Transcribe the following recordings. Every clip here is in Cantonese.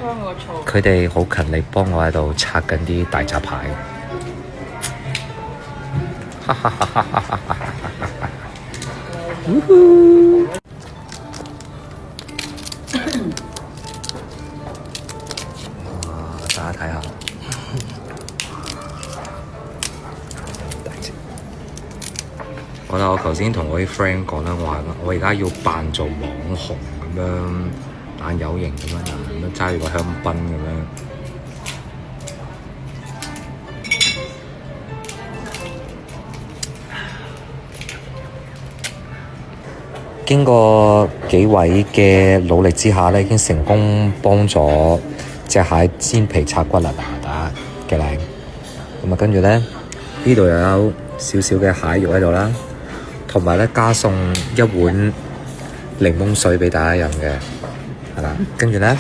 香個醋。佢哋好勤力幫我喺度拆緊啲大閘蟹。哇！大家睇下，我頭先同我啲 friend 講啦，我而家要扮做網紅咁樣，懶有型咁樣揸住個香檳咁樣。經過幾位嘅努力之下咧，已經成功幫咗隻蟹煎皮拆骨啦，打嘅靚。咁啊，跟住咧呢度又有少少嘅蟹肉喺度啦，同埋咧加送一碗檸檬水俾大家飲嘅，係啦。跟住咧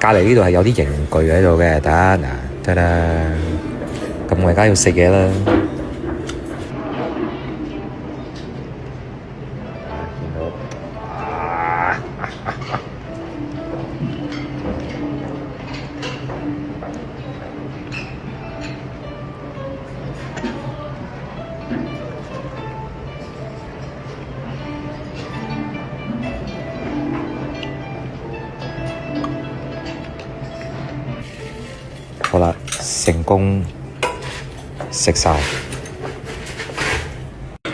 隔離呢度係有啲刑具喺度嘅，大家嗱得啦。咁我而家要食嘢啦。好啦，成功食晒。